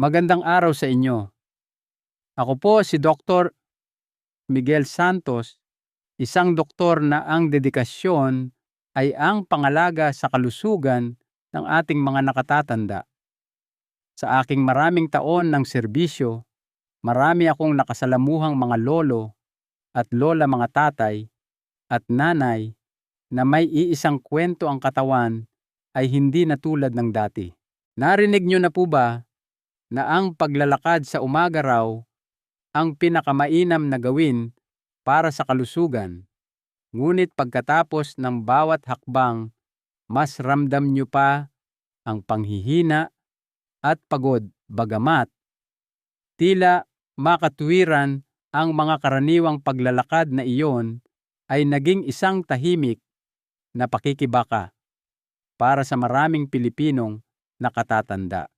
Magandang araw sa inyo. Ako po si Dr. Miguel Santos, isang doktor na ang dedikasyon ay ang pangalaga sa kalusugan ng ating mga nakatatanda. Sa aking maraming taon ng serbisyo, marami akong nakasalamuhang mga lolo at lola, mga tatay at nanay na may iisang kwento ang katawan ay hindi na tulad ng dati. Narinig niyo na po ba na ang paglalakad sa umaga raw ang pinakamainam na gawin para sa kalusugan? Ngunit pagkatapos ng bawat hakbang, mas ramdam nyo pa ang panghihina at pagod, bagamat tila makatwiran ang mga karaniwang paglalakad na iyon ay naging isang tahimik na pakikibaka para sa maraming Pilipinong nakatatanda.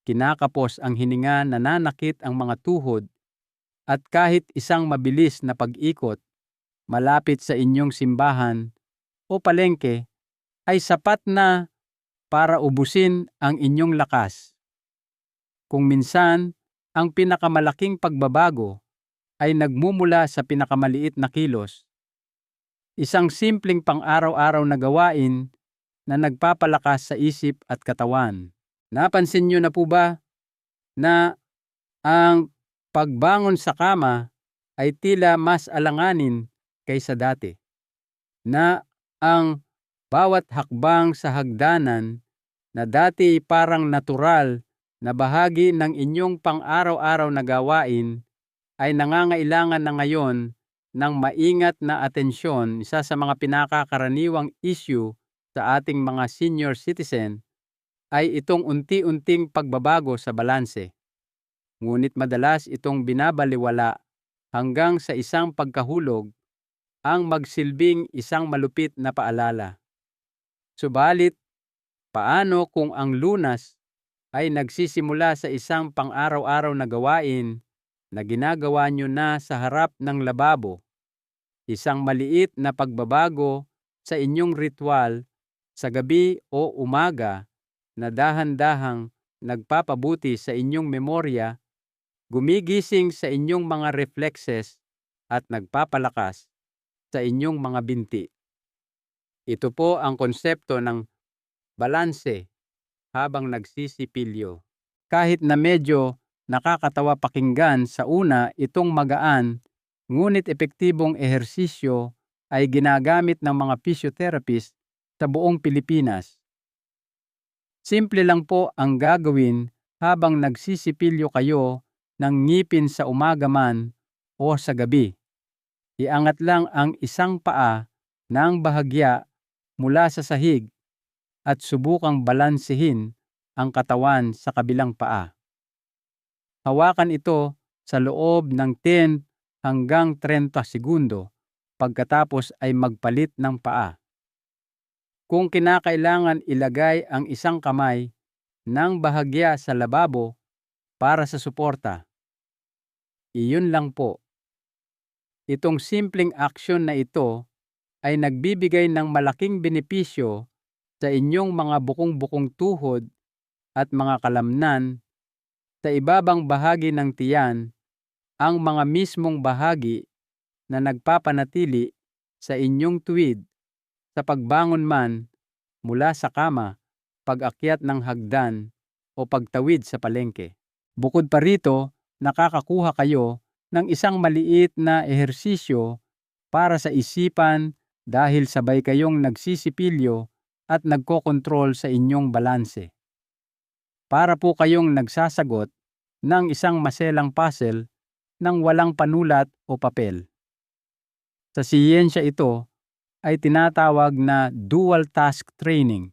Kinakapos ang hininga, nananakit ang mga tuhod, at kahit isang mabilis na pag-ikot malapit sa inyong simbahan o palengke ay sapat na para ubusin ang inyong lakas. Kung minsan, ang pinakamalaking pagbabago ay nagmumula sa pinakamaliit na kilos, isang simpleng pang-araw-araw na gawain na nagpapalakas sa isip at katawan. Napansin niyo na po ba na ang pagbangon sa kama ay tila mas alanganin kaysa dati? Na ang bawat hakbang sa hagdanan na dati parang natural na bahagi ng inyong pang-araw-araw na gawain ay nangangailangan na ngayon ng maingat na atensyon. Isa sa mga pinakakaraniwang issue sa ating mga senior citizen ay itong unti-unting pagbabago sa balanse. Ngunit madalas itong binabalewala hanggang sa isang pagkahulog ang magsilbing isang malupit na paalala. Subalit, paano kung ang lunas ay nagsisimula sa isang pang-araw-araw na gawain na ginagawa nyo na sa harap ng lababo? Isang maliit na pagbabago sa inyong ritual sa gabi o umaga na dahan-dahang nagpapabuti sa inyong memorya, gumigising sa inyong mga reflexes at nagpapalakas sa inyong mga binti. Ito po ang konsepto ng balanse habang nagsisipilyo. Kahit na medyo nakakatawa pakinggan sa una, itong magaan ngunit epektibong ehersisyo ay ginagamit ng mga physiotherapist sa buong Pilipinas. Simple lang po ang gagawin habang nagsisipilyo kayo ng ngipin sa umaga man o sa gabi. Iangat lang ang isang paa ng bahagya mula sa sahig at subukang balansehin ang katawan sa kabilang paa. Hawakan ito sa loob ng 10 hanggang 30 segundo, pagkatapos ay magpalit ng paa. Kung kinakailangan, ilagay ang isang kamay ng bahagya sa lababo para sa suporta. Iyon lang po. Itong simpleng aksyon na ito ay nagbibigay ng malaking benepisyo sa inyong mga bukong-bukong tuhod at mga kalamnan. Sa ibabang bahagi ng tiyan, ang mga mismong bahagi na nagpapanatili sa inyong tuwid sa pagbangon man mula sa kama, pag-akyat ng hagdan o pagtawid sa palengke. Bukod pa rito, nakakakuha kayo ng isang maliit na ehersisyo para sa isipan dahil sabay kayong nagsisipilyo at nagkokontrol sa inyong balanse. Para po kayong nagsasagot ng isang maselang puzzle nang walang panulat o papel. Sa siyensya ito ay tinatawag na dual task training.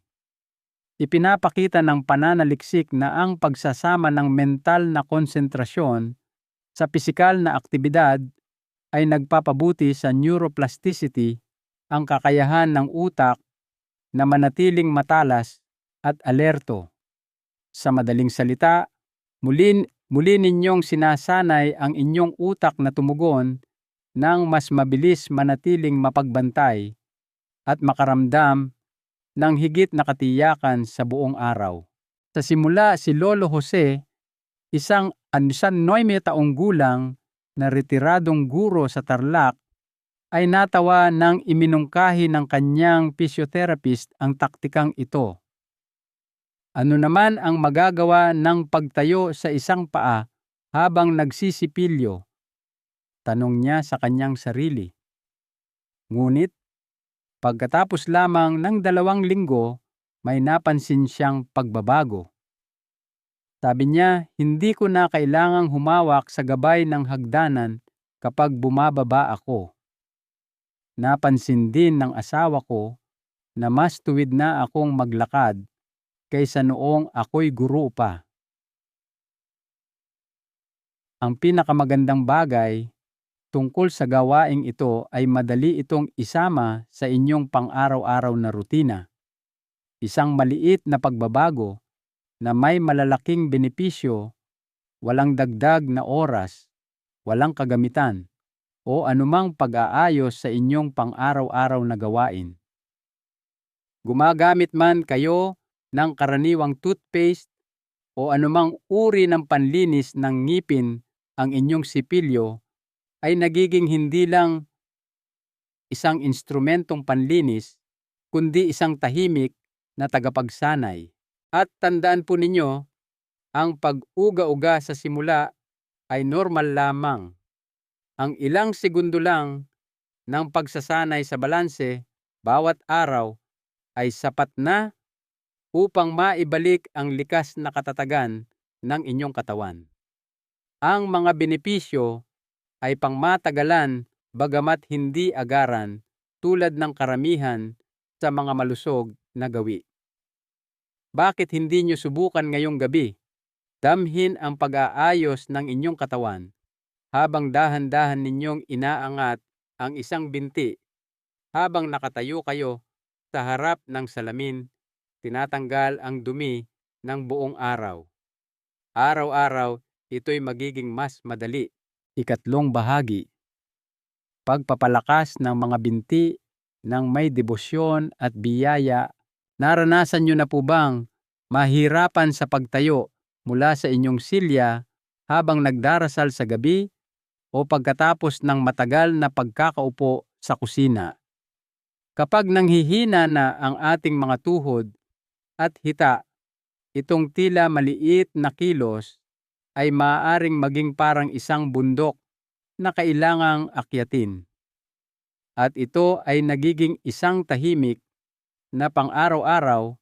Ipinapakita ng pananaliksik na ang pagsasama ng mental na konsentrasyon sa pisikal na aktibidad ay nagpapabuti sa neuroplasticity, ang kakayahan ng utak na manatiling matalas at alerto. Sa madaling salita, muli ninyong sinasanay ang inyong utak na tumugon ng mas mabilis, manatiling mapagbantay at makaramdam ng higit na katiyakan sa buong araw. Sa simula, si Lolo Jose Isang 9 taong gulang na retiradong guro sa Tarlac ay natawa nang iminungkahi ng kanyang physiotherapist ang taktikang ito. Ano naman ang magagawa ng pagtayo sa isang paa habang nagsisipilyo? Tanong niya sa kanyang sarili. Ngunit pagkatapos lamang ng 2 linggo, may napansin siyang pagbabago. Sabi niya, hindi ko na kailangang humawak sa gabay ng hagdanan kapag bumababa ako. Napansin din ng asawa ko na mas tuwid na akong maglakad kaysa noong ako'y guro pa. Ang pinakamagandang bagay tungkol sa gawaing ito ay madali itong isama sa inyong pang-araw-araw na rutina. Isang maliit na pagbabago na may malalaking benepisyo, walang dagdag na oras, walang kagamitan, o anumang pag-aayos sa inyong pang-araw-araw na gawain. Gumagamit man kayo ng karaniwang toothpaste o anumang uri ng panlinis ng ngipin, ang inyong sipilyo ay nagiging hindi lang isang instrumentong panlinis, kundi isang tahimik na tagapagsanay. At tandaan po ninyo, ang pag-uga-uga sa simula ay normal lamang. Ang ilang segundo lang ng pagsasanay sa balanse bawat araw ay sapat na upang maibalik ang likas na katatagan ng inyong katawan. Ang mga benepisyo ay pangmatagalan bagamat hindi agaran tulad ng karamihan sa mga malusog na gawi. Bakit hindi nyo subukan ngayong gabi? Damhin ang pag-aayos ng inyong katawan habang dahan-dahan ninyong inaangat ang isang binti habang nakatayo kayo sa harap ng salamin, tinatanggal ang dumi ng buong araw. Araw-araw, ito'y magiging mas madali. 3 bahagi. Pagpapalakas ng mga binti ng may debosyon at biyaya. Naranasan nyo na po bang mahirapan sa pagtayo mula sa inyong silya habang nagdarasal sa gabi o pagkatapos ng matagal na pagkakaupo sa kusina? Kapag nanghihina na ang ating mga tuhod at hita, itong tila maliit na kilos ay maaaring maging parang isang bundok na kailangang akyatin. At ito ay nagiging isang tahimik na pang-araw-araw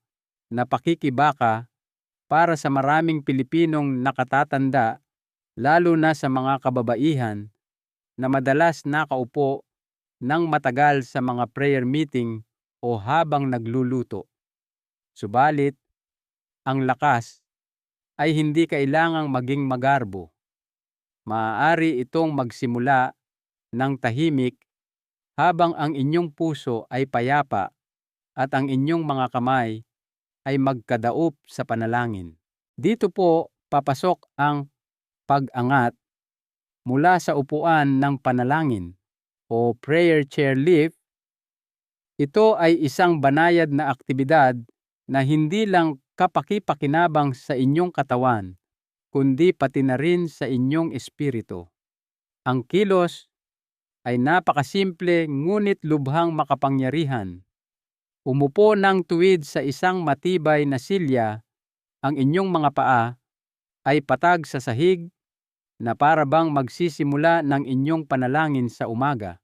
na pakikibaka para sa maraming Pilipinong nakatatanda, lalo na sa mga kababaihan na madalas nakaupo ng matagal sa mga prayer meeting o habang nagluluto. Subalit, ang lakas ay hindi kailangang maging magarbo. Maaari itong magsimula ng tahimik habang ang inyong puso ay payapa at ang inyong mga kamay ay magkadaop sa panalangin. Dito po papasok ang pag-angat mula sa upuan ng panalangin o prayer chair lift. Ito ay isang banayad na aktibidad na hindi lang kapaki-pakinabang sa inyong katawan, kundi pati na rin sa inyong espiritu. Ang kilos ay napakasimple ngunit lubhang makapangyarihan. Umupo ng tuwid sa isang matibay na silya, ang inyong mga paa ay patag sa sahig na para bang magsisimula ng inyong panalangin sa umaga.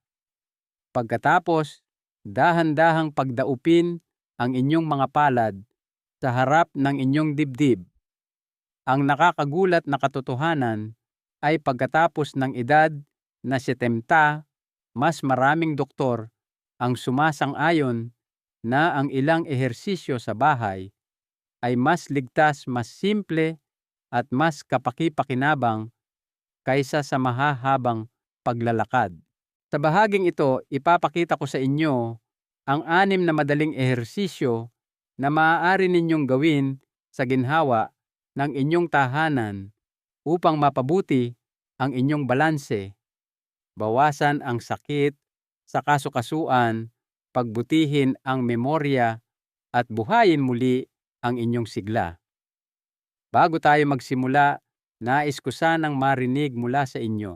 Pagkatapos, dahan-dahang pagdaupin ang inyong mga palad sa harap ng inyong dibdib. Ang nakakagulat na katotohanan ay pagkatapos ng edad na 70, mas maraming doktor ang sumasang-ayon na ang ilang ehersisyo sa bahay ay mas ligtas, mas simple at mas kapaki-pakinabang kaysa sa mahahabang paglalakad. Sa bahaging ito, ipapakita ko sa inyo ang 6 na madaling ehersisyo na maaari ninyong gawin sa ginhawa ng inyong tahanan upang mapabuti ang inyong balanse, bawasan ang sakit sa kasukasuan, pagbutihin ang memorya at buhayin muli ang inyong sigla. Bago tayo magsimula, Nais ko sanang marinig mula sa inyo.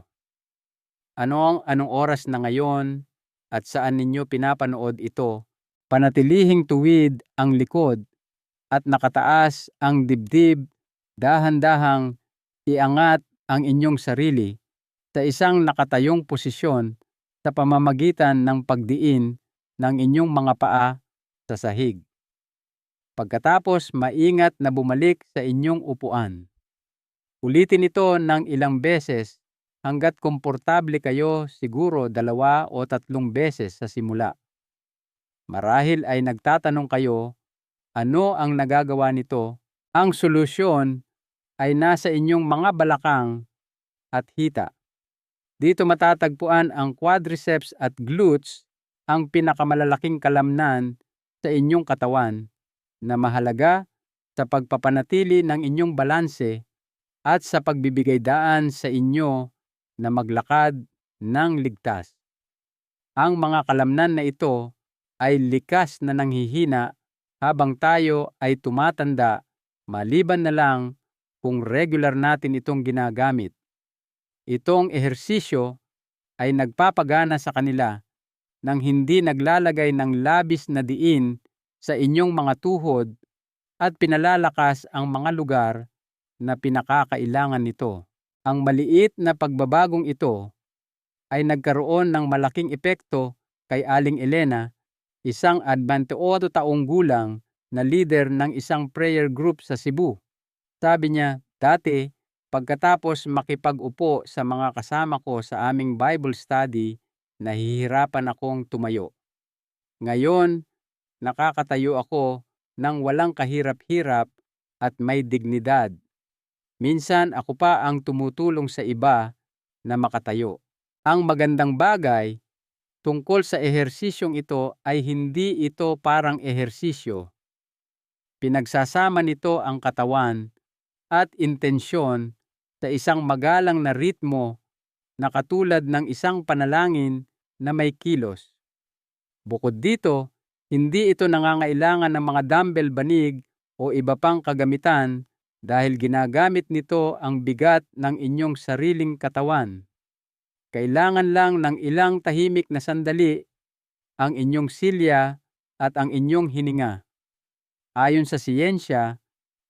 Anong oras na ngayon at saan ninyo pinapanood ito? Panatilihing tuwid ang likod at nakataas ang dibdib, dahan-dahang iangat ang inyong sarili sa isang nakatayong posisyon sa pamamagitan ng pagdiin ng inyong mga paa sa sahig. Pagkatapos maingat na bumalik sa inyong upuan. Ulitin ito ng ilang beses hanggat komportable kayo, siguro 2 o 3 beses sa simula. Marahil ay nagtatanong kayo, ano ang nagagawa nito? Ang solusyon ay nasa inyong mga balakang at hita. Dito matatagpuan ang quadriceps at glutes, ang pinakamalalaking kalamnan sa inyong katawan na mahalaga sa pagpapanatili ng inyong balanse at sa pagbibigay daan sa inyo na maglakad ng ligtas. Ang mga kalamnan na ito ay likas na nanghihina habang tayo ay tumatanda, maliban na lang kung regular natin itong ginagamit. Itong ehersisyo ay nagpapagana sa kanila nang hindi naglalagay ng labis na diin sa inyong mga tuhod at pinalalakas ang mga lugar na pinakakailangan nito. Ang maliit na pagbabagong ito ay nagkaroon ng malaking epekto kay Aling Elena, isang 28 taong gulang na leader ng isang prayer group sa Cebu. Sabi niya, dati, pagkatapos makipag-upo sa mga kasama ko sa aming Bible study, nahihirapan akong tumayo. Ngayon, nakakatayo ako ng walang kahirap-hirap at may dignidad. Minsan ako pa ang tumutulong sa iba na makatayo. Ang magandang bagay tungkol sa ehersisyong ito ay hindi ito parang ehersisyo. Pinagsasama nito ang katawan at intensyon sa isang magalang na ritmo na katulad ng isang panalangin na may kilos. Bukod dito, hindi ito nangangailangan ng mga dumbbell banig o iba pang kagamitan dahil ginagamit nito ang bigat ng inyong sariling katawan. Kailangan lang ng ilang tahimik na sandali ang inyong silya at ang inyong hininga. Ayon sa siyensya,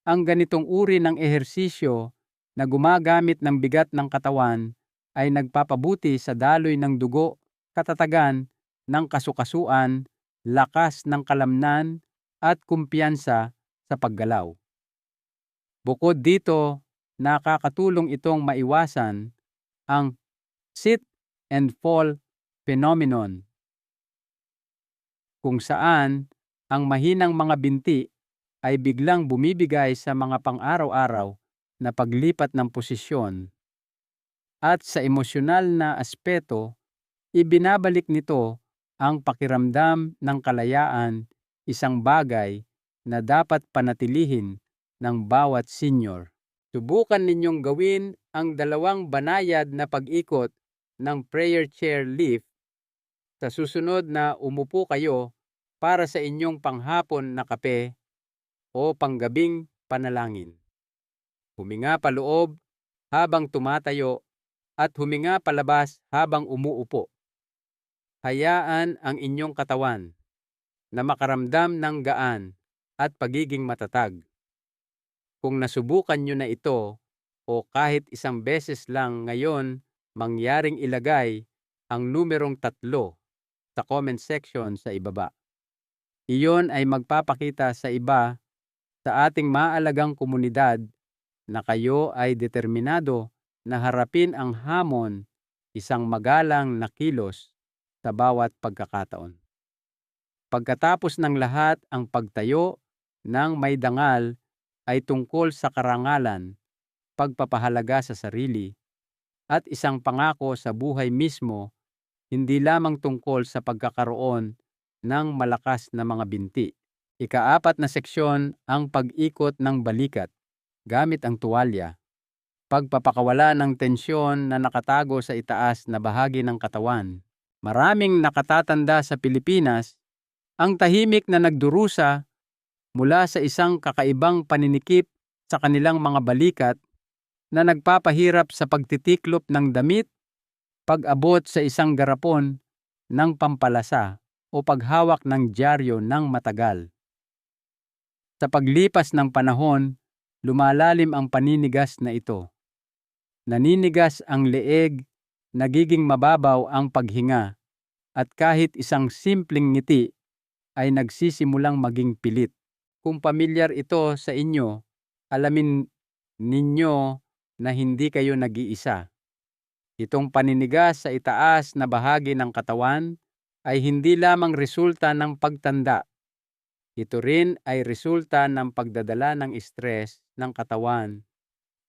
ang ganitong uri ng ehersisyo na gumagamit ng bigat ng katawan ay nagpapabuti sa daloy ng dugo, katatagan ng kasukasuan, lakas ng kalamnan at kumpiyansa sa paggalaw. Bukod dito, nakakatulong itong maiwasan ang sit and fall phenomenon, kung saan ang mahinang mga binti ay biglang bumibigay sa mga pang-araw-araw na paglipat ng posisyon. At sa emosyonal na aspeto, ibinabalik nito ang pakiramdam ng kalayaan, isang bagay na dapat panatilihin ng bawat senior. Subukan ninyong gawin ang 2 banayad na pag-ikot ng prayer chair lift sa susunod na umupo kayo para sa inyong panghapon na kape o panggabing panalangin. Huminga paloob habang tumatayo at huminga palabas habang umuupo. Hayaan ang inyong katawan na makaramdam ng gaan at pagiging matatag. Kung nasubukan nyo na ito o kahit isang beses lang ngayon, mangyaring ilagay ang numerong 3 sa comment section sa ibaba. Iyon ay magpapakita sa iba sa ating maalagang komunidad na kayo ay determinado na harapin ang hamon, isang magalang na kilos sa bawat pagkakataon. Pagkatapos ng lahat, ang pagtayo ng may dangal ay tungkol sa karangalan, pagpapahalaga sa sarili, at isang pangako sa buhay mismo, hindi lamang tungkol sa pagkakaroon ng malakas na mga binti. Ika-4 na seksyon ang pag-ikot ng balikat gamit ang tuwalya. Pagpapakawala ng tensyon na nakatago sa itaas na bahagi ng katawan. Maraming nakatatanda sa Pilipinas ang tahimik na nagdurusa mula sa isang kakaibang paninikip sa kanilang mga balikat na nagpapahirap sa pagtitiklop ng damit, pag-abot sa isang garapon ng pampalasa o paghawak ng dyaryo ng matagal. Sa paglipas ng panahon, lumalalim ang paninigas na ito. Naninigas ang leeg, nagiging mababaw ang paghinga, at kahit isang simpleng ngiti ay nagsisimulang maging pilit. Kung pamilyar ito sa inyo, alamin ninyo na hindi kayo nag-iisa. Itong paninigas sa itaas na bahagi ng katawan ay hindi lamang resulta ng pagtanda. Ito rin ay resulta ng pagdadala ng stress ng katawan,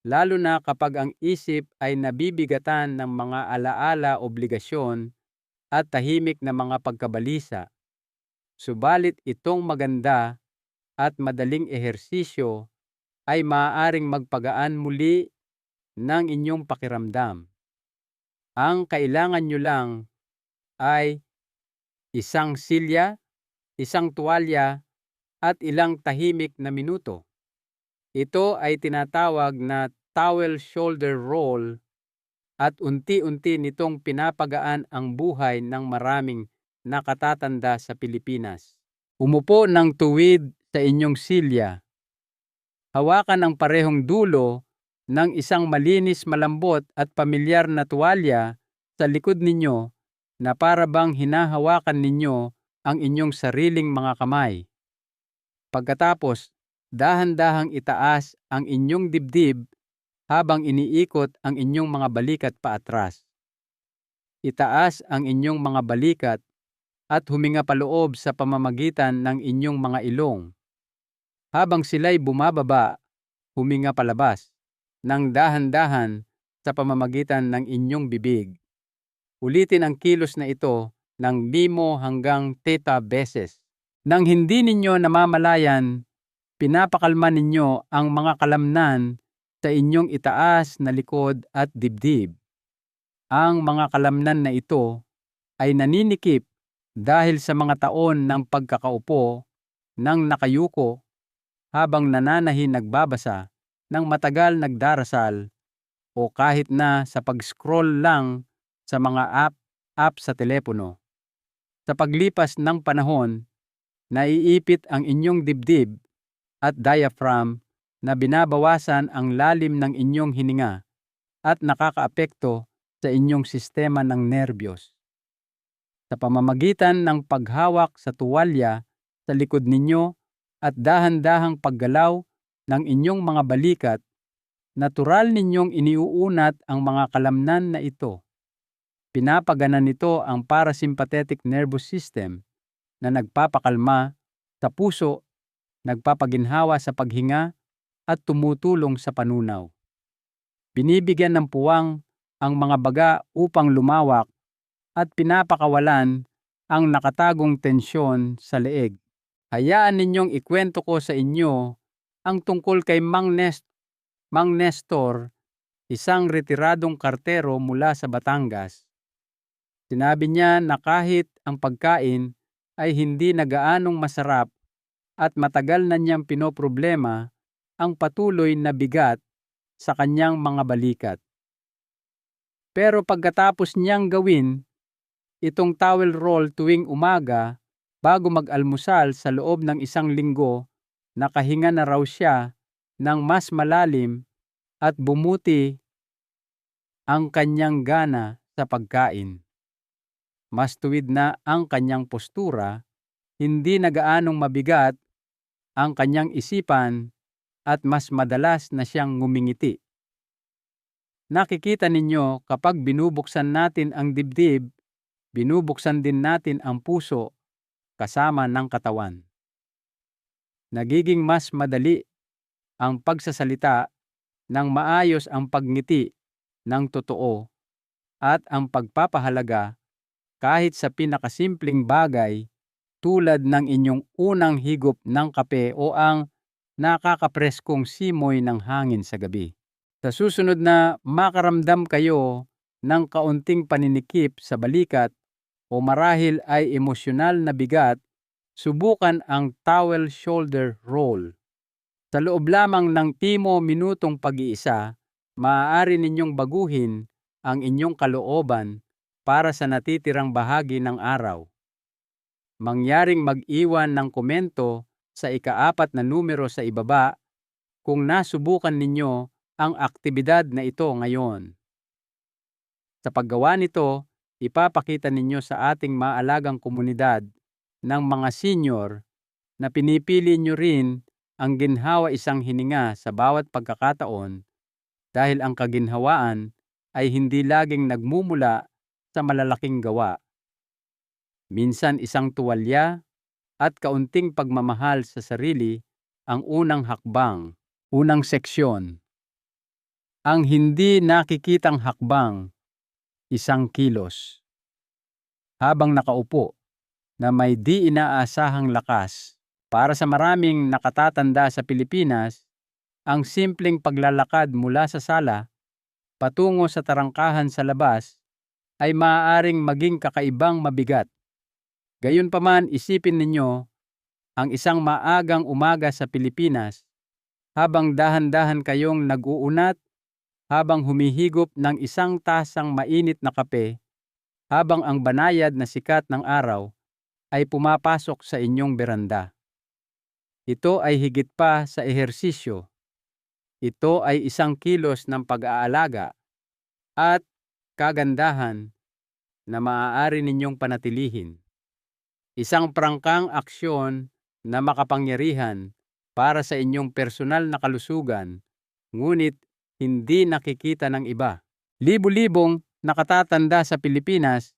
lalo na kapag ang isip ay nabibigatan ng mga alaala, obligasyon at tahimik na mga pagkabalisa. Subalit itong maganda at madaling ehersisyo ay maaaring magpagaan muli ng inyong pakiramdam. Ang kailangan nyo lang ay isang silya, isang tuwalya, at ilang tahimik na minuto. Ito ay tinatawag na towel shoulder roll at unti-unti nitong pinapagaan ang buhay ng maraming nakatatanda sa Pilipinas. Umupo ng tuwid sa inyong silya. Hawakan ang parehong dulo ng isang malinis, malambot at pamilyar na tuwalya sa likod ninyo na para bang hinahawakan ninyo ang inyong sariling mga kamay. Pagkatapos, dahan-dahang itaas ang inyong dibdib habang iniikot ang inyong mga balikat paatras. Itaas ang inyong mga balikat at huminga paloob sa pamamagitan ng inyong mga ilong. Habang sila'y bumababa, huminga palabas ng dahan-dahan sa pamamagitan ng inyong bibig. Ulitin ang kilos na ito ng 5 hanggang 10 beses. Nang hindi ninyo namamalayan, pinapakalma ninyo ang mga kalamnan sa inyong itaas na likod at dibdib. Ang mga kalamnan na ito ay naninikip dahil sa mga taon ng pagkakaupo ng nakayuko habang nananahin nagbabasa ng matagal nagdarasal o kahit na sa pag-scroll lang sa mga app sa telepono. Sa paglipas ng panahon, naiipit ang inyong dibdib at diaphragm na binabawasan ang lalim ng inyong hininga at nakakaapekto sa inyong sistema ng nerbiyos. Sa pamamagitan ng paghawak sa tuwalya sa likod ninyo at dahan-dahang paggalaw ng inyong mga balikat, natural ninyong iniuunat ang mga kalamnan na ito. Pinapagana nito ang parasympathetic nervous system na nagpapakalma sa puso, nagpapaginhawa sa paghinga at tumutulong sa panunaw. Binibigyan ng puwang ang mga baga upang lumawak at pinapakawalan ang nakatagong tensyon sa leeg. Hayaan ninyong ikwento ko sa inyo ang tungkol kay Mang Nestor, isang retiradong kartero mula sa Batangas. Sinabi niya na kahit ang pagkain ay hindi na gaanong masarap at matagal na niyang pinoproblema ang patuloy na bigat sa kanyang mga balikat. Pero pagkatapos niyang gawin itong towel roll tuwing umaga bago mag-almusal sa loob ng 1 linggo, nakahinga na raw siya ng mas malalim at bumuti ang kanyang gana sa pagkain. Mas tuwid na ang kanyang postura, hindi na gaanong mabigat ang kanyang isipan at mas madalas na siyang ngumingiti. Nakikita ninyo kapag binubuksan natin ang dibdib, binubuksan din natin ang puso kasama ng katawan. Nagiging mas madali ang pagsasalita ng maayos, ang pagngiti ng totoo at ang pagpapahalaga kahit sa pinakasimpleng bagay tulad ng inyong unang higop ng kape o ang nakakapreskong simoy ng hangin sa gabi. Sa susunod na makaramdam kayo ng kaunting paninikip sa balikat o marahil ay emosyonal na bigat, subukan ang towel shoulder roll. Sa loob lamang ng 5 minutong pag-iisa, Maaari ninyong baguhin ang inyong kalooban para sa natitirang bahagi ng araw. Mangyaring mag-iwan ng komento sa ika-4 na numero sa ibaba kung nasubukan ninyo ang aktibidad na ito ngayon. Sa paggawa nito, ipapakita ninyo sa ating maalagang komunidad ng mga senior na pinipili nyo rin ang ginhawa isang hininga sa bawat pagkakataon dahil ang kaginhawaan ay hindi laging nagmumula sa malalaking gawa. Minsan isang tuwalya at kaunting pagmamahal sa sarili ang unang hakbang. Unang seksyon. Ang hindi nakikitang hakbang, 1 kilos. Habang nakaupo na may di inaasahang lakas, para sa maraming nakatatanda sa Pilipinas, ang simpleng paglalakad mula sa sala patungo sa tarangkahan sa labas ay maaaring maging kakaibang mabigat. Gayunpaman, isipin ninyo ang isang maagang umaga sa Pilipinas habang dahan-dahan kayong nag-uunat, habang humihigop ng isang tasang mainit na kape, habang ang banayad na sikat ng araw ay pumapasok sa inyong beranda. Ito ay higit pa sa ehersisyo. Ito ay 1 kilos ng pag-aalaga at kagandahan na maaari ninyong panatilihin. Isang prangkang aksyon na makapangyarihan para sa inyong personal na kalusugan, ngunit hindi nakikita ng iba. Libo-libong nakatatanda sa Pilipinas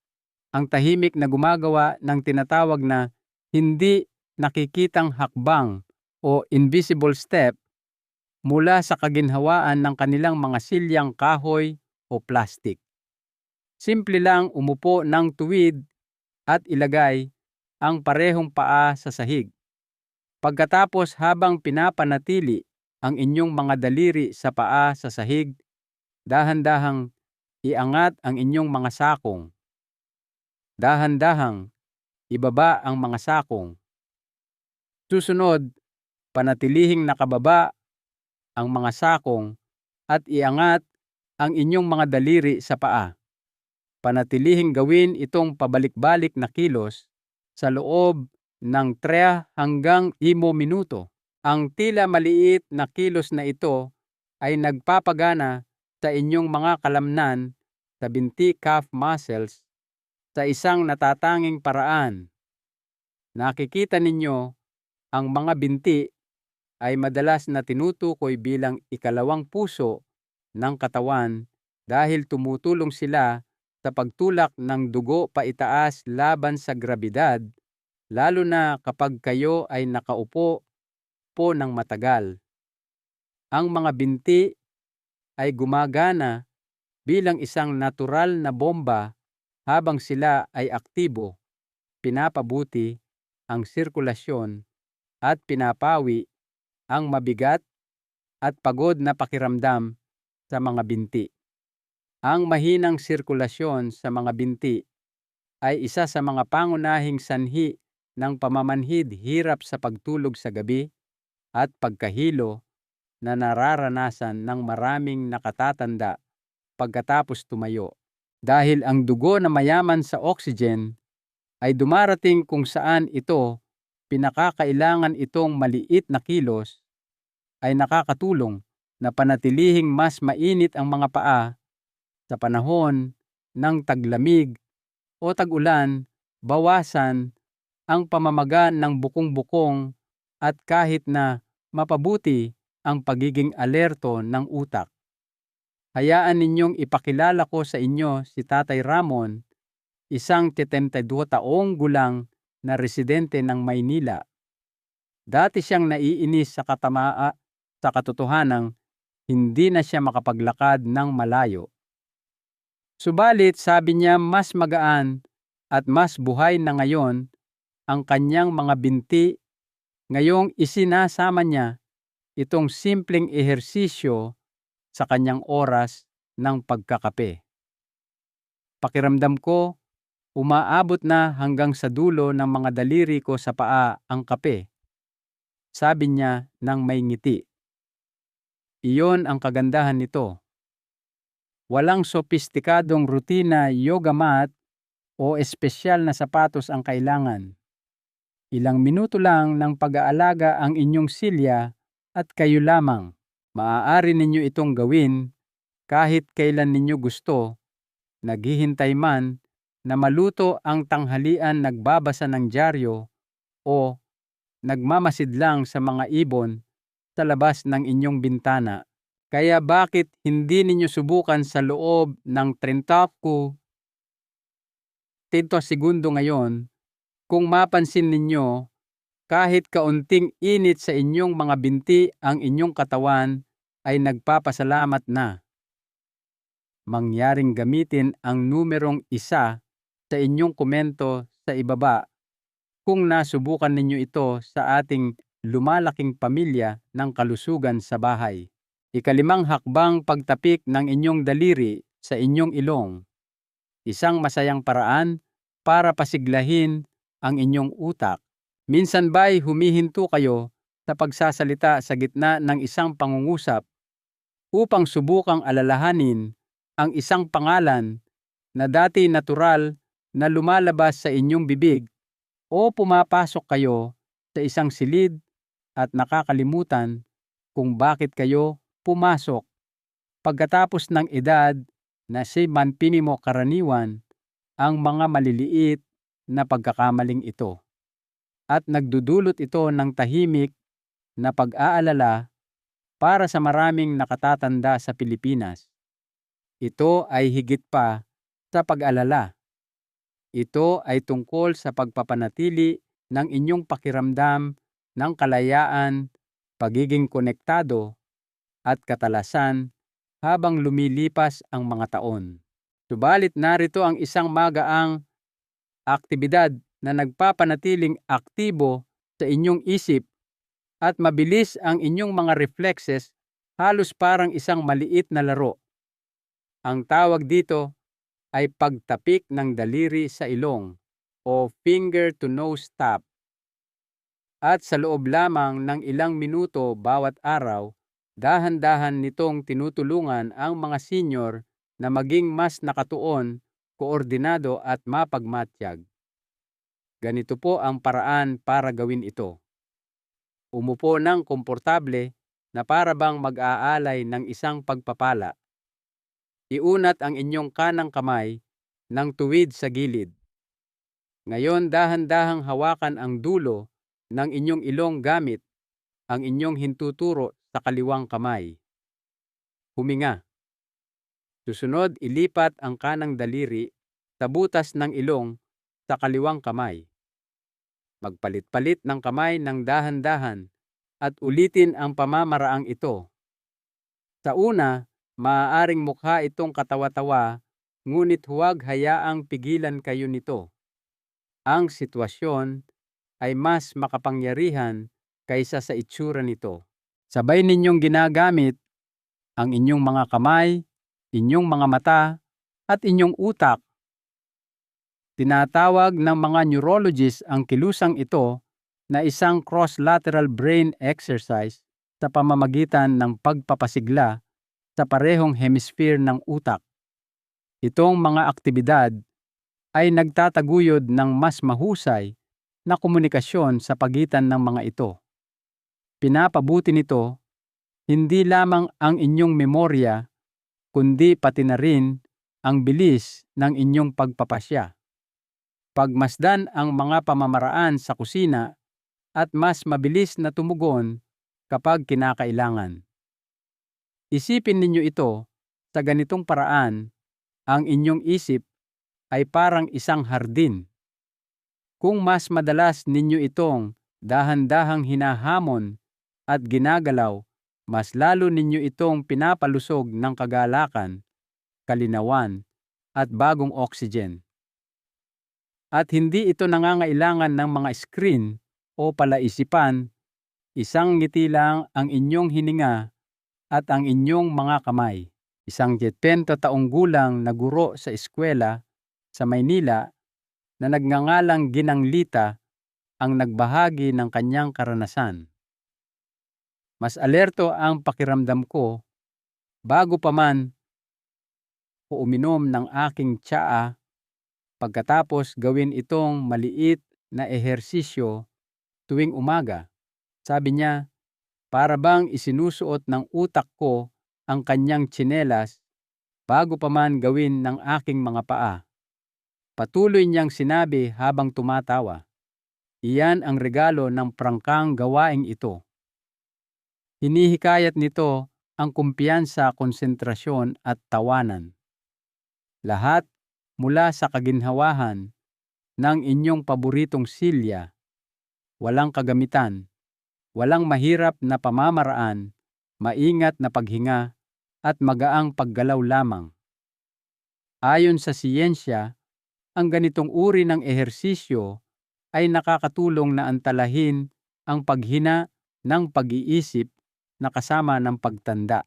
ang tahimik na gumagawa ng tinatawag na hindi nakikitang hakbang o invisible step mula sa kaginhawaan ng kanilang mga silyang kahoy o plastik. Simple lang umupo ng tuwid at ilagay ang parehong paa sa sahig. Pagkatapos, habang pinapanatili ang inyong mga daliri sa paa sa sahig, dahan-dahang iangat ang inyong mga sakong. Dahan-dahang ibaba ang mga sakong. Susunod, panatilihing nakababa ang mga sakong at iangat ang inyong mga daliri sa paa. Panatilihing gawin itong pabalik-balik na kilos sa loob ng 3 hanggang 5 minuto. Ang tila maliit na kilos na ito ay nagpapagana sa inyong mga kalamnan sa binti calf muscles sa isang natatanging paraan. Nakikita ninyo ang mga binti ay madalas na tinutukoy bilang ikalawang puso ng katawan dahil tumutulong sila sa pagtulak ng dugo paitaas laban sa grabidad, lalo na kapag kayo ay nakaupo po ng matagal. Ang mga binti ay gumagana bilang isang natural na bomba habang sila ay aktibo, pinapabuti ang sirkulasyon at pinapawi ang mabigat at pagod na pakiramdam sa mga binti. Ang mahinang sirkulasyon sa mga binti ay isa sa mga pangunahing sanhi ng pamamanhid, hirap sa pagtulog sa gabi at pagkahilo na nararanasan ng maraming nakatatanda pagkatapos tumayo. Dahil ang dugo na mayaman sa oxygen ay dumarating kung saan ito pinakakailangan, itong maliit na kilos ay nakakatulong na panatilihing mas mainit ang mga paa sa panahon ng taglamig o tag-ulan, bawasan ang pamamaga ng bukong-bukong at kahit na mapabuti ang pagiging alerto ng utak. Hayaan ninyong ipakilala ko sa inyo si Tatay Ramon, isang 72 taong gulang na residente ng Maynila. Dati siyang naiinis sa katotohanang hindi na siya makapaglakad ng malayo. Subalit sabi niya mas magaan at mas buhay na ngayon ang kanyang mga binti ngayong isinasama niya itong simpleng ehersisyo sa kanyang oras ng pagkakape. Pakiramdam ko, umaabot na hanggang sa dulo ng mga daliri ko sa paa ang kape, sabi niya nang may ngiti. Iyon ang kagandahan nito. Walang sopistikadong rutina, yoga mat o espesyal na sapatos ang kailangan. Ilang minuto lang ng pag-aalaga ang inyong silya at kayo lamang. Maaari ninyo itong gawin kahit kailan ninyo gusto, naghihintay man na maluto ang tanghalian, nagbabasa ng dyaryo o nagmamasid lang sa mga ibon sa labas ng inyong bintana. Kaya bakit hindi ninyo subukan sa loob ng 30 segundo ngayon? Kung mapansin ninyo, kahit kaunting init sa inyong mga binti, ang inyong katawan ay nagpapasalamat na. Mangyaring gamitin ang numerong 1 sa inyong komento sa ibaba kung nasubukan ninyo ito sa ating lumalaking pamilya ng kalusugan sa bahay. 5 hakbang, pagtapik ng inyong daliri sa inyong ilong. Isang masayang paraan para pasiglahin ang inyong utak. Minsan ba'y humihinto kayo sa pagsasalita sa gitna ng isang pangungusap upang subukang alalahanin ang isang pangalan na dati natural na lumalabas sa inyong bibig, o pumapasok kayo sa isang silid at nakakalimutan kung bakit kayo pumasok? Pagkatapos ng edad na si manpini mo, karaniwan ang mga maliliit na pagkakamaling ito at nagdudulot ito ng tahimik na pag-aalala para sa maraming nakatatanda sa Pilipinas. Ito ay higit pa sa pag-alala. Ito ay tungkol sa pagpapanatili ng inyong pakiramdam ng kalayaan, pagiging konektado at katalasan habang lumilipas ang mga taon. Subalit narito ang isang magaang aktibidad na nagpapanatiling aktibo sa inyong isip at mabilis ang inyong mga reflexes, halos parang isang maliit na laro. Ang tawag dito ay pagtapik ng daliri sa ilong o finger to nose tap. At sa loob lamang ng ilang minuto bawat araw, dahan-dahan nitong tinutulungan ang mga senior na maging mas nakatuon, koordinado at mapagmatyag. Ganito po ang paraan para gawin ito. Umupo ng komportable na para bang mag-aalay ng isang pagpapala. Iunat ang inyong kanang kamay ng tuwid sa gilid. Ngayon dahan-dahang hawakan ang dulo ng inyong ilong gamit ang inyong hintuturo sa kaliwang kamay. Huminga. Susunod, ilipat ang kanang daliri sa butas ng ilong sa kaliwang kamay. Magpalit-palit ng kamay ng dahan-dahan at ulitin ang pamamaraang ito. Sa una, maaaring mukha itong katawa-tawa, ngunit huwag hayaang pigilan kayo nito. Ang sitwasyon ay mas makapangyarihan kaysa sa itsura nito. Sabay ninyong ginagamit ang inyong mga kamay, inyong mga mata, at inyong utak. Tinatawag ng mga neurologist ang kilusang ito na isang cross-lateral brain exercise sa pamamagitan ng pagpapasigla sa parehong hemisphere ng utak. Itong mga aktibidad ay nagtataguyod ng mas mahusay na komunikasyon sa pagitan ng mga ito. Pinapabuti nito hindi lamang ang inyong memorya, kundi pati na rin ang bilis ng inyong pagpapasya. Pagmasdan ang mga pamamaraan sa kusina at mas mabilis na tumugon kapag kinakailangan. Isipin ninyo ito sa ganitong paraan, ang inyong isip ay parang isang hardin. Kung mas madalas ninyo itong dahan-dahang hinahamon at ginagalaw, mas lalo ninyo itong pinapalusog ng kagalakan, kalinawan, at bagong oxygen. At hindi ito nangangailangan ng mga screen o palaisipan, isang ngiti lang ang inyong hininga at ang inyong mga kamay. Isang 70 taong gulang na guro sa eskwela sa Maynila na nagngangalang Ginang Lita ang nagbahagi ng kanyang karanasan. Mas alerto ang pakiramdam ko bago pa man o uminom ng aking tsaa. Pagkatapos gawin itong maliit na ehersisyo tuwing umaga. Sabi niya, para bang isinusuot ng utak ko ang kanyang tsinelas bago pa man gawin ng aking mga paa. Patuloy niyang sinabi habang tumatawa. Iyan ang regalo ng prangkang gawaing ito. Hinihikayat nito ang kumpiyansa, konsentrasyon at tawanan. Lahat mula sa kaginhawahan ng inyong paboritong silya, walang kagamitan, walang mahirap na pamamaraan, maingat na paghinga at magaang paggalaw lamang. Ayon sa siyensya, ang ganitong uri ng ehersisyo ay nakakatulong na antalahin ang paghina ng pag-iisip na kasama ng pagtanda.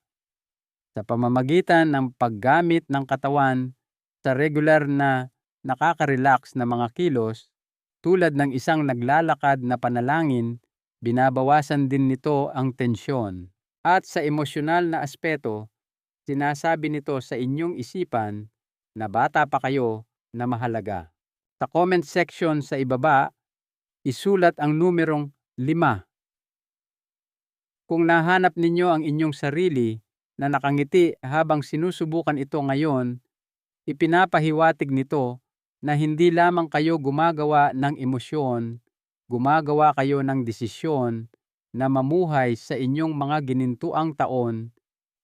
Sa pamamagitan ng paggamit ng katawan sa regular na nakaka-relax na mga kilos tulad ng isang naglalakad na panalangin, binabawasan din nito ang tensyon. At sa emosyonal na aspeto, sinasabi nito sa inyong isipan na bata pa kayo na mahalaga. Sa comment section sa ibaba, isulat ang numerong 5. Kung nahanap ninyo ang inyong sarili na nakangiti habang sinusubukan ito ngayon, ipinapahiwatig nito na hindi lamang kayo gumagawa ng emosyon, gumagawa kayo ng desisyon na mamuhay sa inyong mga ginintuang taon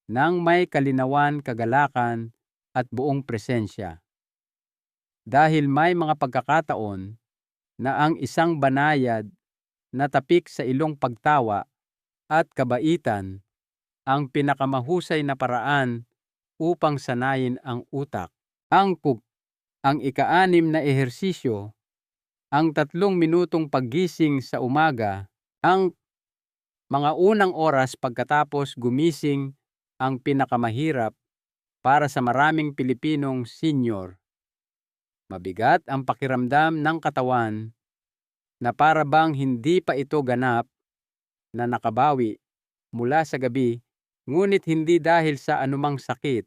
ng may kalinawan, kagalakan at buong presensya. Dahil may mga pagkakataon na ang isang banayad na tapik sa ilong pagtawa at kabaitan ang pinakamahusay na paraan upang sanayin ang utak. Ang ika-6 na ehersisyo, ang 3 minutong paggising sa umaga, ang mga unang oras pagkatapos gumising ang pinakamahirap para sa maraming Pilipinong senior. Mabigat ang pakiramdam ng katawan na para bang hindi pa ito ganap na nakabawi mula sa gabi, ngunit hindi dahil sa anumang sakit.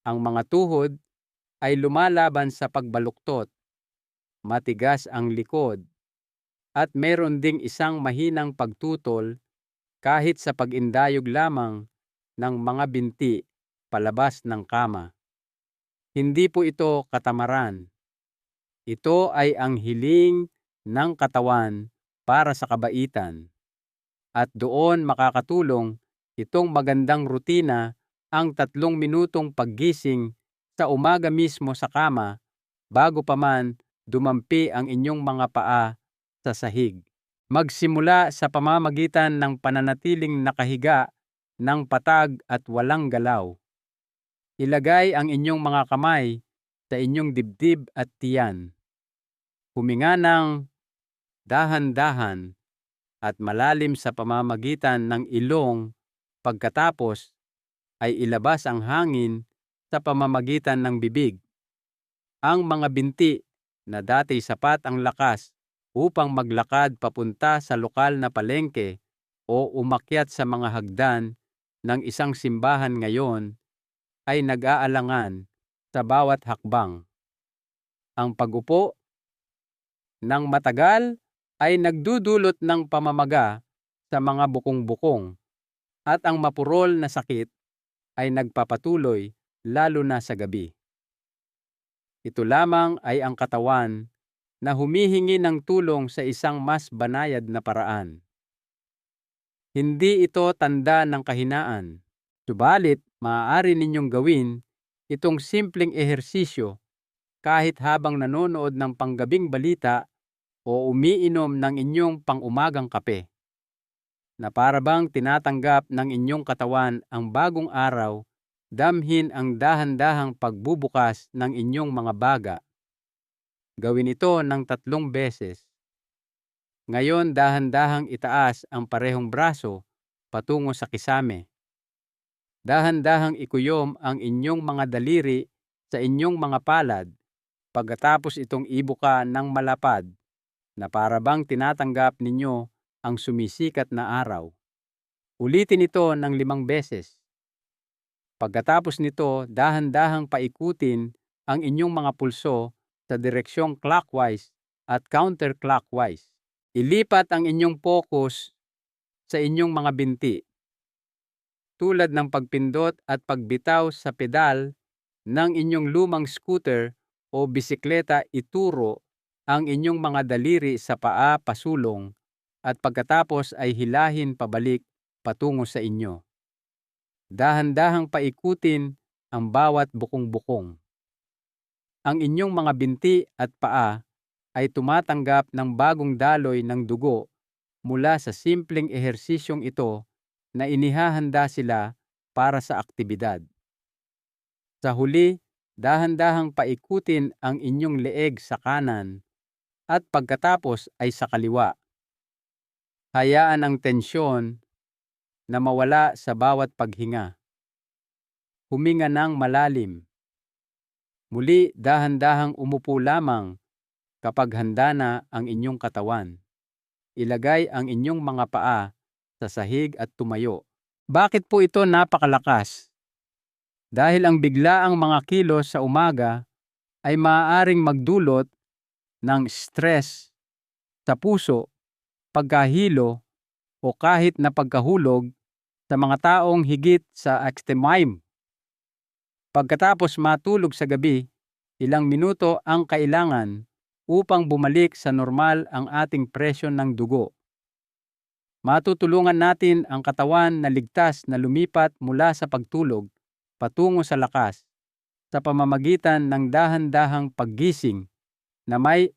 Ang mga tuhod ay lumalaban sa pagbaluktot, matigas ang likod, at meron ding isang mahinang pagtutol kahit sa pag-indayog lamang ng mga binti palabas ng kama. Hindi po ito katamaran. Ito ay ang hiling ng katawan para sa kabaitan. At doon makakatulong itong magandang rutina, ang 3 minutong paggising sa umaga mismo sa kama bago pa man dumampi ang inyong mga paa sa sahig. Magsimula sa pamamagitan ng pananatiling nakahiga ng patag at walang galaw. Ilagay ang inyong mga kamay sa inyong dibdib at tiyan. Huminga ng dahan-dahan at malalim sa pamamagitan ng ilong, pagkatapos ay ilabas ang hangin sa pamamagitan ng bibig. Ang mga binti na dati sapat ang lakas upang maglakad papunta sa lokal na palengke o umakyat sa mga hagdan ng isang simbahan ngayon ay nag-aalangan sa bawat hakbang. Ang pag-upo ng matagal ay nagdudulot ng pamamaga sa mga bukong-bukong at ang mapurol na sakit ay nagpapatuloy lalo na sa gabi. Ito lamang ay ang katawan na humihingi ng tulong sa isang mas banayad na paraan. Hindi ito tanda ng kahinaan, subalit maaari ninyong gawin itong simpleng ehersisyo kahit habang nanonood ng panggabing balita o umiinom ng inyong pang-umagang kape, na para bang tinatanggap ng inyong katawan ang bagong araw. Damhin ang dahan-dahang pagbubukas ng inyong mga baga. Gawin ito ng 3 beses. Ngayon dahan-dahang itaas ang parehong braso patungo sa kisame. Dahan-dahang ikuyom ang inyong mga daliri sa inyong mga palad, pagkatapos itong ibuka ng malapad, na para bang tinatanggap ninyo ang sumisikat na araw. Ulitin ito ng 5 beses. Pagkatapos nito, dahan-dahang paikutin ang inyong mga pulso sa direksyong clockwise at counterclockwise. Ilipat ang inyong focus sa inyong mga binti, tulad ng pagpindot at pagbitaw sa pedal ng inyong lumang scooter o bisikleta. Ituro ang inyong mga daliri sa paa pasulong at pagkatapos ay hilahin pabalik patungo sa inyo. Dahan-dahang paikutin ang bawat bukong-bukong. Ang inyong mga binti at paa ay tumatanggap ng bagong daloy ng dugo mula sa simpleng ehersisyong ito na inihahanda sila para sa aktibidad. Sa huli, dahan-dahang paikutin ang inyong leeg sa kanan at pagkatapos ay sa kaliwa. Hayaan ang tensyon na mawala sa bawat paghinga. Huminga ng malalim. Muli, dahan-dahang umupo lamang kapag handa na ang inyong katawan. Ilagay ang inyong mga paa sa sahig at tumayo. Bakit po ito napakalakas? Dahil ang biglaang mga kilos sa umaga ay maaaring magdulot ng stress sa puso, pagkahilo, o kahit na pagkahulog sa mga taong higit sa extreme. Pagkatapos matulog sa gabi, ilang minuto ang kailangan upang bumalik sa normal ang ating presyon ng dugo. Matutulungan natin ang katawan na ligtas na lumipat mula sa pagtulog patungo sa lakas sa pamamagitan ng dahan-dahang paggising na may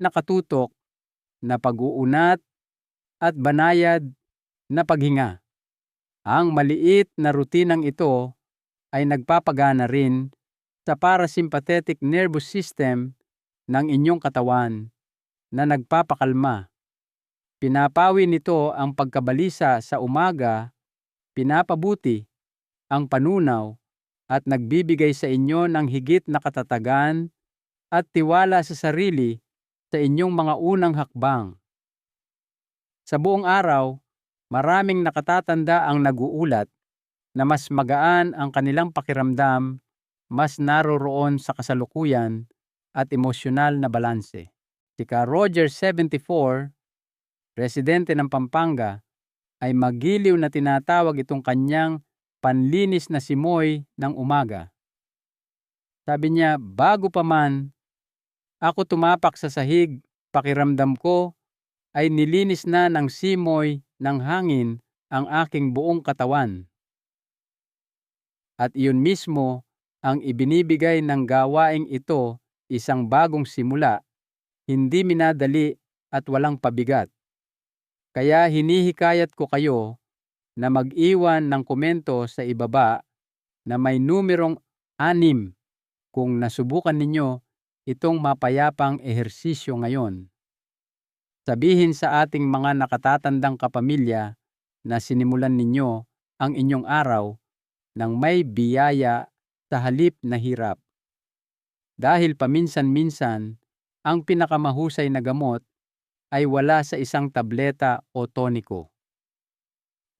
nakatutok na pag-uunat at banayad na paghinga. Ang maliit na rutinang ito ay nagpapagana rin sa parasympathetic nervous system ng inyong katawan na nagpapakalma. Pinapawi nito ang pagkabalisa sa umaga, pinapabuti ang panunaw at nagbibigay sa inyo ng higit na katatagan at tiwala sa sarili sa inyong mga unang hakbang. Sa buong araw, maraming nakatatanda ang nag-uulat na mas magaan ang kanilang pakiramdam, mas naroroon sa kasalukuyan at emosyonal na balanse. Si Roger 74, residente ng Pampanga, ay magiliw na tinatawag itong kanyang panlinis na simoy ng umaga. Sabi niya, bago pa man ako tumapak sa sahig, pakiramdam ko ay nilinis na ng simoy ng hangin ang aking buong katawan. At iyon mismo ang ibinibigay ng gawaing ito, isang bagong simula, hindi minadali at walang pabigat. Kaya hinihikayat ko kayo na mag-iwan ng komento sa ibaba na may numerong 6 kung nasubukan ninyo itong mapayapang ehersisyo ngayon. Sabihin sa ating mga nakatatandang kapamilya na sinimulan ninyo ang inyong araw ng may biyaya sa halip na hirap. Dahil paminsan-minsan, ang pinakamahusay na gamot ay wala sa isang tableta o toniko.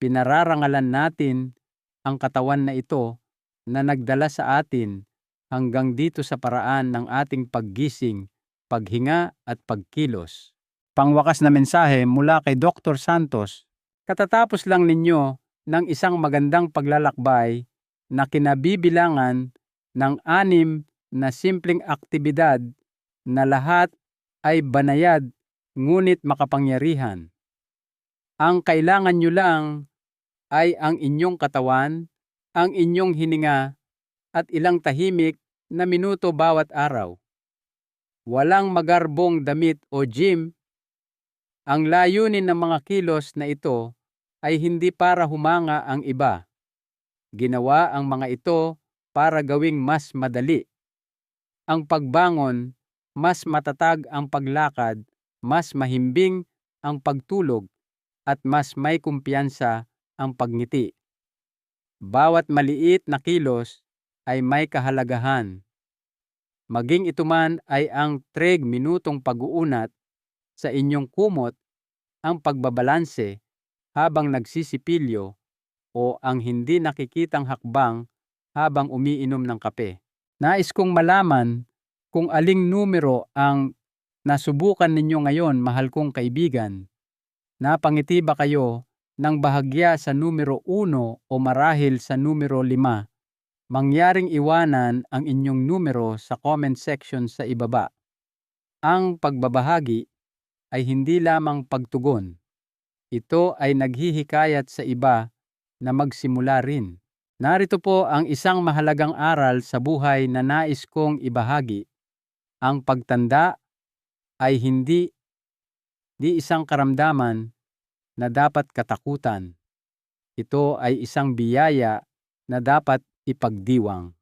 Pinararangalan natin ang katawan na ito na nagdala sa atin hanggang dito sa paraan ng ating paggising, paghinga at pagkilos. Pangwakas na mensahe mula kay Dr. Santos. Katatapos lang ninyo ng isang magandang paglalakbay na kinabibilangan ng 6 na simpleng aktibidad na lahat ay banayad ngunit makapangyarihan. Ang kailangan nyo lang ay ang inyong katawan, ang inyong hininga at ilang tahimik na minuto bawat araw. Walang magarbong damit o gym. Ang layunin ng mga kilos na ito ay hindi para humanga ang iba. Ginawa ang mga ito para gawing mas madali ang pagbangon, mas matatag ang paglakad, mas mahimbing ang pagtulog, at mas may kumpiyansa ang pagngiti. Bawat maliit na kilos ay may kahalagahan. Maging ito man ay ang 3 minutong pag-uunat sa inyong kumot, ang pagbabalanse habang nagsisipilyo, o ang hindi nakikitang hakbang habang umiinom ng kape. Nais kong malaman kung aling numero ang nasubukan ninyo ngayon, mahal kong kaibigan. Napangiti ba kayo ng bahagya sa numero 1 o marahil sa numero 5? Mangyaring iwanan ang inyong numero sa comment section sa ibaba. Ang pagbabahagi ay hindi lamang pagtugon. Ito ay naghihikayat sa iba na magsimula rin. Narito po ang isang mahalagang aral sa buhay na nais kong ibahagi. Ang pagtanda ay hindi isang karamdaman na dapat katakutan. Ito ay isang biyaya na dapat ipagdiwang.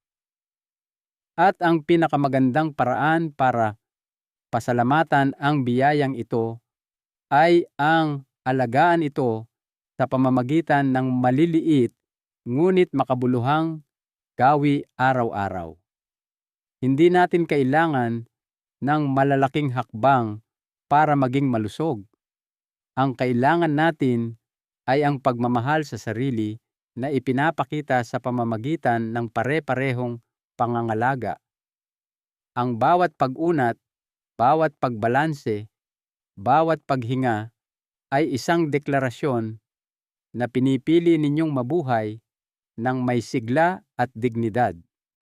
At ang pinakamagandang paraan para pasalamatan ang biyayang ito ay ang alagaan ito sa pamamagitan ng maliliit ngunit makabuluhang gawi araw-araw. Hindi natin kailangan ng malalaking hakbang para maging malusog. Ang kailangan natin ay ang pagmamahal sa sarili na ipinapakita sa pamamagitan ng pare-parehong pangangalaga. Ang bawat pag-unat, bawat pagbalanse, bawat paghinga ay isang deklarasyon na pinipili ninyong mabuhay ng may sigla at dignidad.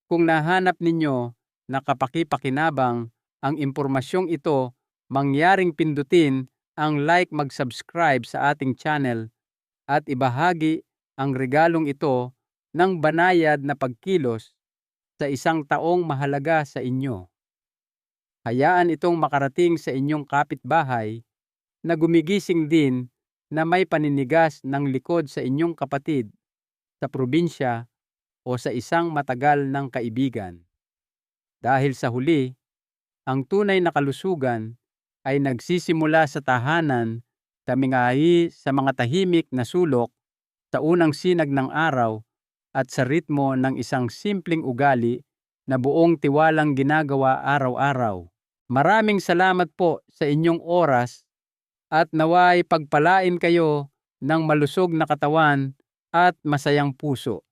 Kung nahanap ninyo na kapaki-pakinabang ang impormasyong ito, mangyaring pindutin ang like, mag-subscribe sa ating channel at ibahagi ang regalong ito ng banayad na pagkilos sa isang taong mahalaga sa inyo. Hayaan itong makarating sa inyong kapitbahay na gumigising din na may paninigas ng likod sa inyong kapatid sa probinsya o sa isang matagal ng kaibigan. Dahil sa huli, ang tunay na kalusugan ay nagsisimula sa tahanan, tamingahi sa mga tahimik na sulok, sa unang sinag ng araw at sa ritmo ng isang simpleng ugali na buong tiwalang ginagawa araw-araw. Maraming salamat po sa inyong oras at naway pagpalain kayo ng malusog na katawan at masayang puso.